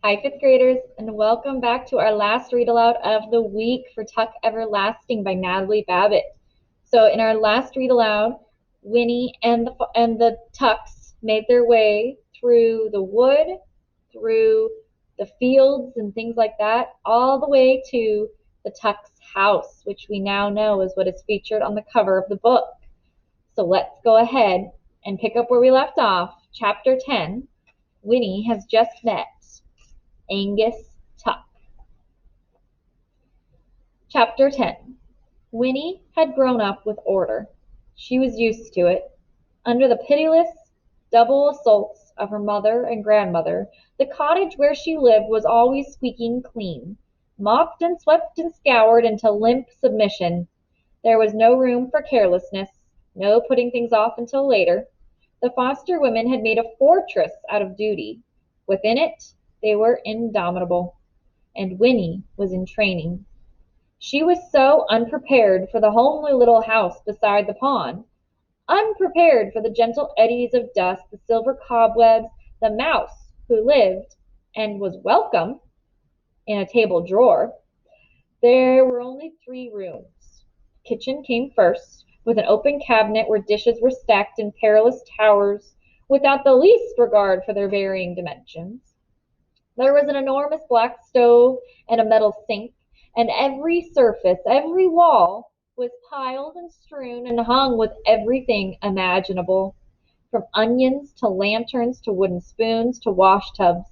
Hi, fifth graders, and welcome back to our last read aloud of the week for Tuck Everlasting by Natalie Babbitt. So, in our last read aloud, Winnie and the Tucks made their way through the wood, through the fields and things like that, all the way to the Tucks' house, which we now know is what is featured on the cover of the book. So, let's go ahead and pick up where we left off. Chapter 10. Winnie has just met Angus Tuck. Chapter 10. Winnie had grown up with order. She was used to it. Under the pitiless double assaults of her mother and grandmother, the cottage where she lived was always squeaking clean, mopped and swept and scoured into limp submission. There was no room for carelessness, no putting things off until later. The foster women had made a fortress out of duty. Within it, they were indomitable. And Winnie was in training. She was so unprepared for the homely little house beside the pond, unprepared for the gentle eddies of dust, the silver cobwebs, the mouse who lived and was welcome in a table drawer. There were only 3 rooms. Kitchen came first, with an open cabinet where dishes were stacked in perilous towers, without the least regard for their varying dimensions. There was an enormous black stove and a metal sink, and every surface, every wall, was piled and strewn and hung with everything imaginable, from onions to lanterns to wooden spoons to wash tubs.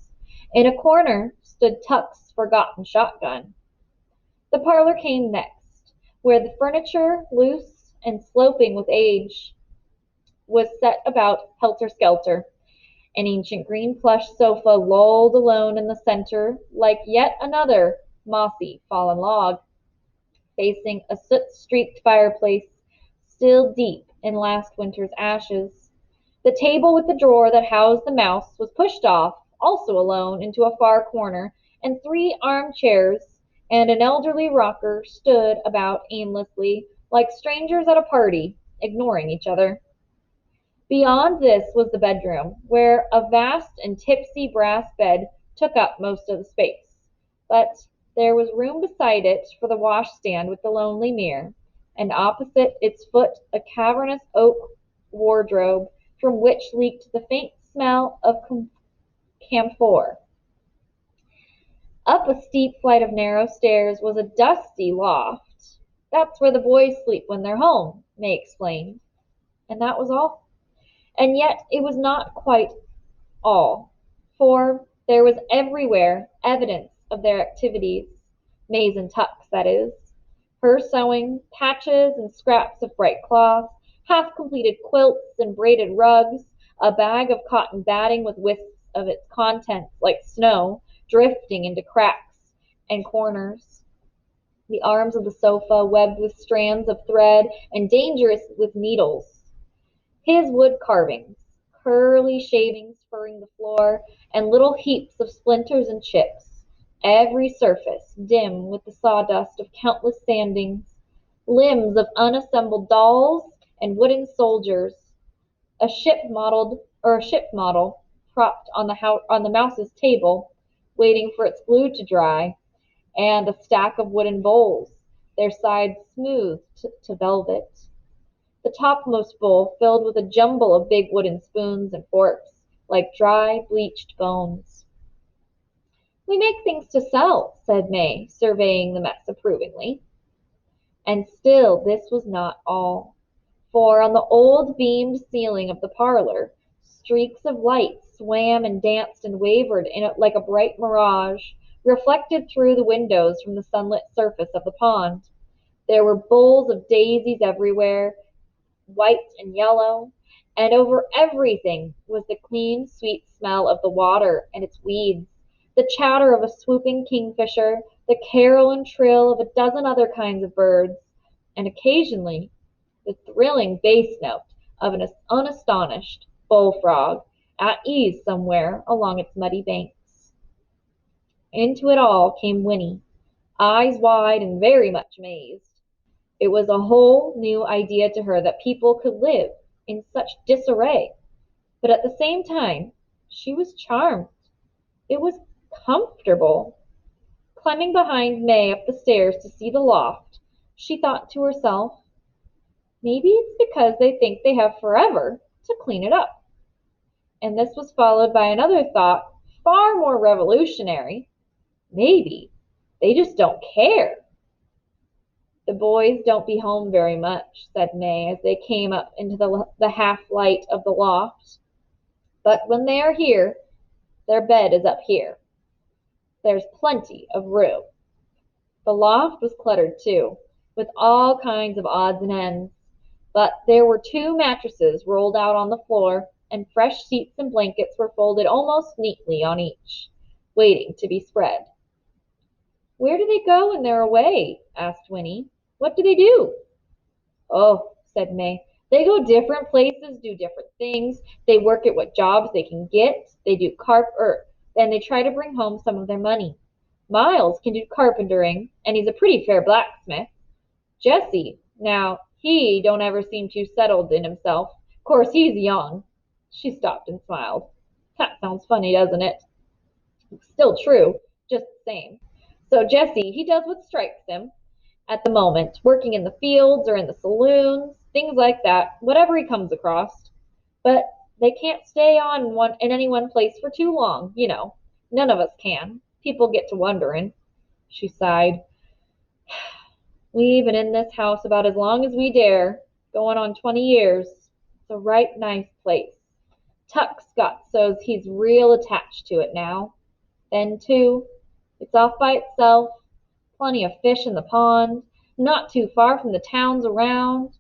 In a corner stood Tuck's forgotten shotgun. The parlor came next, where the furniture, loose and sloping with age, was set about helter-skelter. An ancient green plush sofa lolled alone in the center, like yet another mossy fallen log, facing a soot-streaked fireplace still deep in last winter's ashes. The table with the drawer that housed the mouse was pushed off, also alone, into a far corner, and 3 armchairs and an elderly rocker stood about aimlessly, like strangers at a party, ignoring each other. Beyond this was the bedroom, where a vast and tipsy brass bed took up most of the space. But there was room beside it for the washstand with the lonely mirror, and opposite its foot a cavernous oak wardrobe from which leaked the faint smell of camphor. Up a steep flight of narrow stairs was a dusty loft. "That's where the boys sleep when they're home," May explained. And that was all. And yet it was not quite all, for there was everywhere evidence of their activities, May's and Tuck's, that is. Her sewing, patches and scraps of bright cloth, half-completed quilts and braided rugs, a bag of cotton batting with wisps of its contents, like snow, drifting into cracks and corners. The arms of the sofa webbed with strands of thread and dangerous with needles. His wood carvings, curly shavings furring the floor, and little heaps of splinters and chips, every surface dim with the sawdust of countless sandings, limbs of unassembled dolls and wooden soldiers, a ship model propped on the mouse's table, waiting for its glue to dry, and a stack of wooden bowls, their sides smoothed to velvet. The topmost bowl filled with a jumble of big wooden spoons and forks, like dry, bleached bones. "We make things to sell," said May, surveying the mess approvingly. And still this was not all, for on the old beamed ceiling of the parlor, streaks of light swam and danced and wavered in it like a bright mirage, reflected through the windows from the sunlit surface of the pond. There were bowls of daisies everywhere, white and yellow, and over everything was the clean, sweet smell of the water and its weeds, the chatter of a swooping kingfisher, the carol and trill of a dozen other kinds of birds, and occasionally the thrilling bass note of an unastonished bullfrog at ease somewhere along its muddy banks. Into it all came Winnie, eyes wide and very much amazed. It was a whole new idea to her that people could live in such disarray, but at the same time she was charmed. It was Comfortable? Climbing behind May up the stairs to see the loft, she thought to herself, maybe it's because they think they have forever to clean it up. And this was followed by another thought, far more revolutionary. Maybe they just don't care. The boys don't be home very much, said May as they came up into the half light of the loft. But when they are here, their bed is up here. There's plenty of room. The loft was cluttered too, with all kinds of odds and ends, but there were two mattresses rolled out on the floor, and fresh sheets and blankets were folded almost neatly on each, waiting to be spread. Where do they go when they're away? Asked Winnie. What do they do? Oh, said May, they go different places, do different things. They work at what jobs they can get. They do then they try to bring home some of their money. Miles can do carpentering, and he's a pretty fair blacksmith. Jesse, now, he don't ever seem too settled in himself. Of course, he's young. She stopped and smiled. That sounds funny, doesn't it? Still true, just the same. So Jesse, he does what strikes him at the moment, working in the fields or in the saloons, things like that, whatever he comes across. But they can't stay in any one place for too long, you know. None of us can. People get to wondering. She sighed. We've been in this house about as long as we dare, going on 20 years. It's a right nice place. Tuck's got so's he's real attached to it now. Then, too, it's off by itself, plenty of fish in the pond, not too far from the towns around.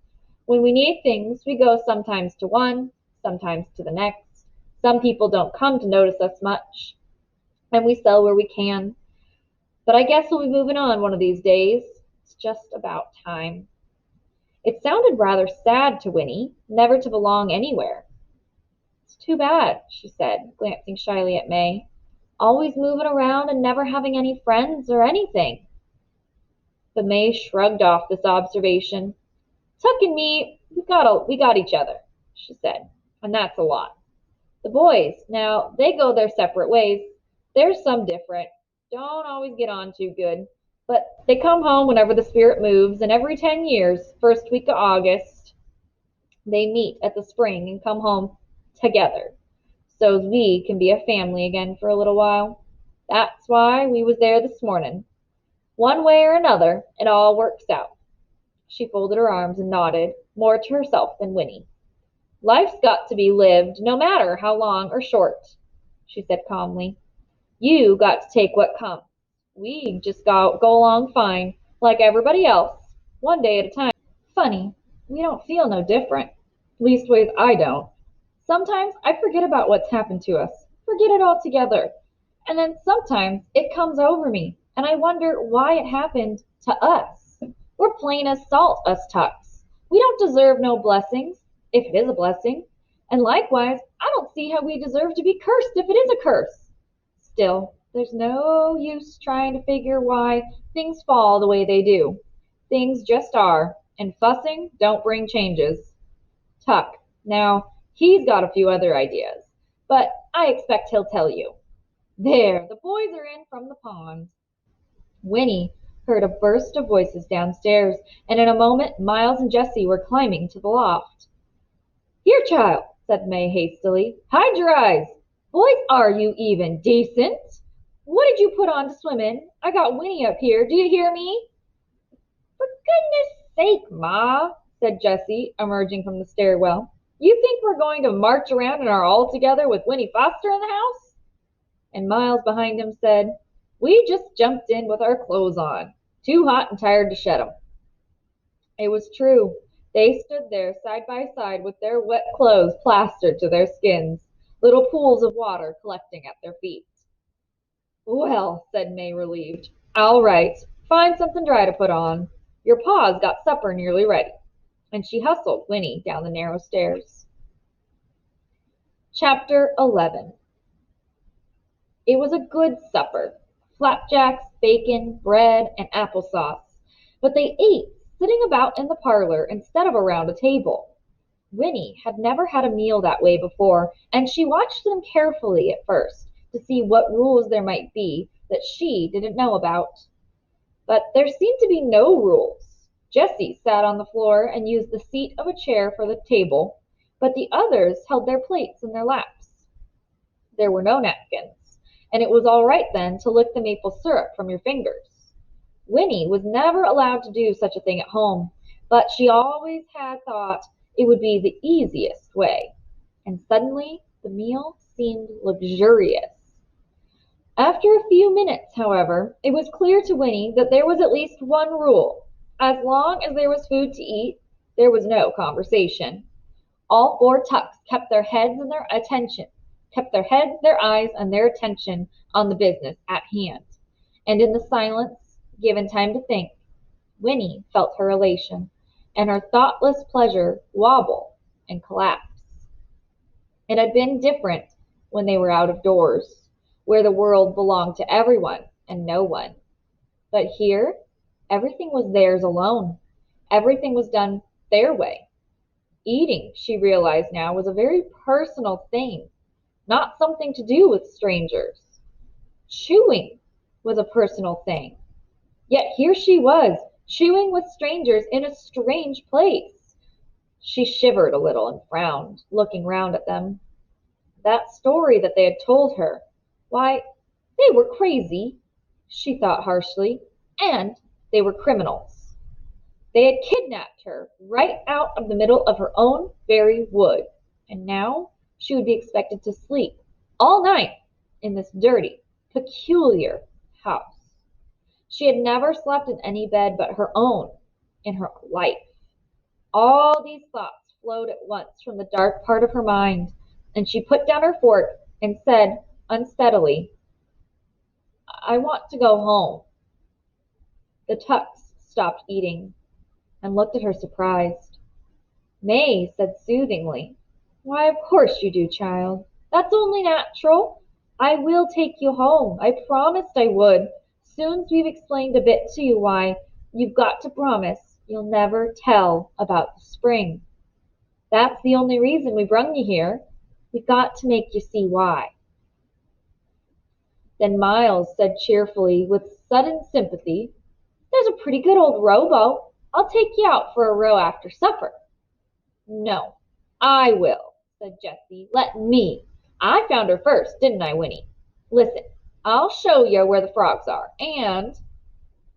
When we need things, we go sometimes to one, sometimes to the next. Some people don't come to notice us much, and we sell where we can. But I guess we'll be moving on one of these days. It's just about time. It sounded rather sad to Winnie, never to belong anywhere. It's too bad, she said, glancing shyly at May. Always moving around and never having any friends or anything. But May shrugged off this observation. Tuck and me, we got each other, she said, and that's a lot. The boys, now, they go their separate ways. There's some different. Don't always get on too good. But they come home whenever the spirit moves, and every 10 years, first week of August, they meet at the spring and come home together, so's we can be a family again for a little while. That's why we was there this morning. One way or another, it all works out. She folded her arms and nodded, more to herself than Winnie. Life's got to be lived, no matter how long or short, she said calmly. You got to take what comes. We just go along fine, like everybody else, one day at a time. Funny, we don't feel no different. Leastways, I don't. Sometimes I forget about what's happened to us, forget it altogether. And then sometimes it comes over me, and I wonder why it happened to us. We're plain as salt, us Tucks. We don't deserve no blessings, if it is a blessing. And likewise, I don't see how we deserve to be cursed if it is a curse. Still, there's no use trying to figure why things fall the way they do. Things just are, and fussing don't bring changes. Tuck, now, he's got a few other ideas, but I expect he'll tell you. There, the boys are in from the pond. Winnie heard a burst of voices downstairs, and in a moment Miles and Jessie were climbing to the loft. Here, child, said May hastily. Hide your eyes. Boys, are you even decent? What did you put on to swim in? I got Winnie up here. Do you hear me? For goodness sake, Ma, said Jessie, emerging from the stairwell. You think we're going to march around in our all-together with Winnie Foster in the house? And Miles behind him said, We just jumped in with our clothes on. Too hot and tired to shed 'em. It was true. They stood there side by side with their wet clothes plastered to their skins, little pools of water collecting at their feet. Well, said May, relieved. All right. Find something dry to put on. Your pa's got supper nearly ready. And she hustled Winnie down the narrow stairs. Chapter 11. It was a good supper. Flapjacks, bacon, bread, and applesauce. But they ate sitting about in the parlor instead of around a table. Winnie had never had a meal that way before, and she watched them carefully at first, to see what rules there might be that she didn't know about. But there seemed to be no rules. Jessie sat on the floor and used the seat of a chair for the table, but the others held their plates in their laps. There were no napkins, and it was all right then to lick the maple syrup from your fingers. Winnie was never allowed to do such a thing at home, but she always had thought it would be the easiest way. And suddenly the meal seemed luxurious. After a few minutes, however, it was clear to Winnie that there was at least one rule. As long as there was food to eat, there was no conversation. All four Tucks kept their heads, their eyes, and their attention on the business at hand. And in the silence, given time to think, Winnie felt her elation and her thoughtless pleasure wobble and collapse. It had been different when they were out of doors, where the world belonged to everyone and no one. But here, everything was theirs alone. Everything was done their way. Eating, she realized now, was a very personal thing, not something to do with strangers. Chewing was a personal thing. Yet here she was, chewing with strangers in a strange place. She shivered a little and frowned, looking round at them. That story that they had told her, why, they were crazy, she thought harshly, and they were criminals. They had kidnapped her right out of the middle of her own very wood, and now she would be expected to sleep all night in this dirty, peculiar house. She had never slept in any bed but her own in her life. All these thoughts flowed at once from the dark part of her mind, and she put down her fork and said unsteadily, "I want to go home." The Tucks stopped eating and looked at her surprised. May said soothingly, "Why, of course you do, child. That's only natural. I will take you home. I promised I would. Soon's we've explained a bit to you why, you've got to promise you'll never tell about the spring. That's the only reason we brung you here. We've got to make you see why." Then Miles said cheerfully, with sudden sympathy, "There's a pretty good old rowboat. I'll take you out for a row after supper." "No, I will," said Jessie. "Let me. I found her first, didn't I, Winnie? Listen, I'll show you where the frogs are, and—"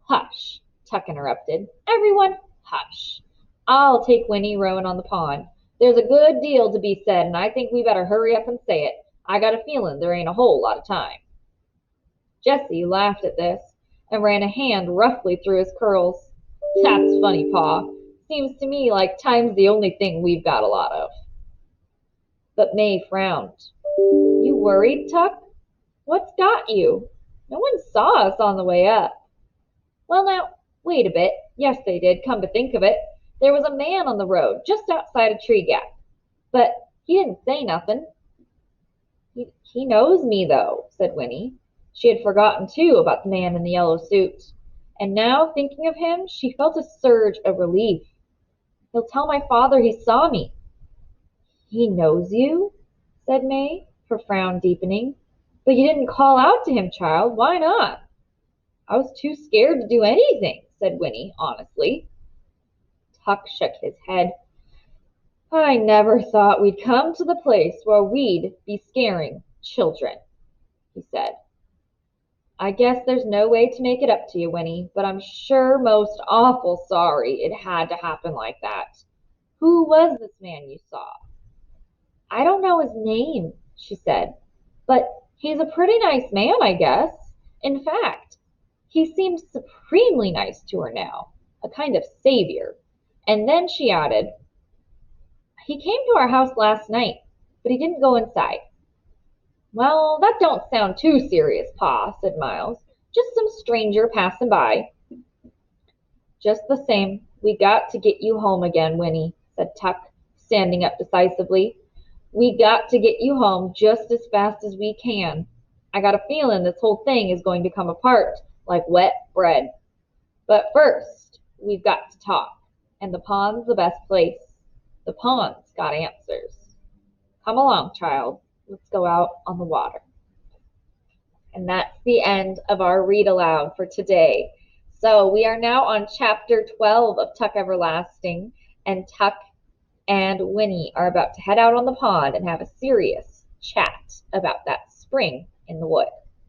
"Hush," Tuck interrupted. "Everyone, hush. I'll take Winnie rowing on the pond. There's a good deal to be said, and I think we better hurry up and say it. I got a feeling there ain't a whole lot of time." Jessie laughed at this and ran a hand roughly through his curls. "That's funny, Pa. Seems to me like time's the only thing we've got a lot of." But May frowned. "You worried, Tuck? What's got you? No one saw us on the way up." "Well, now, wait a bit. Yes, they did, come to think of it. There was a man on the road just outside a tree gap. But he didn't say nothing." He knows me, though," said Winnie. She had forgotten, too, about the man in the yellow suit. And now, thinking of him, she felt a surge of relief. "He'll tell my father he saw me." "He knows you?" said May, her frown deepening. "But you didn't call out to him, child. Why not?" "I was too scared to do anything," said Winnie, honestly. Tuck shook his head. "I never thought we'd come to the place where we'd be scaring children," he said. "I guess there's no way to make it up to you, Winnie, but I'm sure most awful sorry it had to happen like that. Who was this man you saw?" "I don't know his name," she said, "but he's a pretty nice man, I guess. In fact, he seemed supremely nice to her now, a kind of savior." And then she added, "He came to our house last night, but he didn't go inside." "Well, that don't sound too serious, Pa," said Miles. "Just some stranger passing by." "Just the same, we got to get you home again, Winnie," said Tuck, standing up decisively. "We got to get you home just as fast as we can. I got a feeling this whole thing is going to come apart like wet bread. But first, we've got to talk, and the pond's the best place. The pond's got answers. Come along, child. Let's go out on the water." And that's the end of our read aloud for today. So we are now on chapter 12 of Tuck Everlasting, and Tuck and Winnie are about to head out on the pond and have a serious chat about that spring in the wood.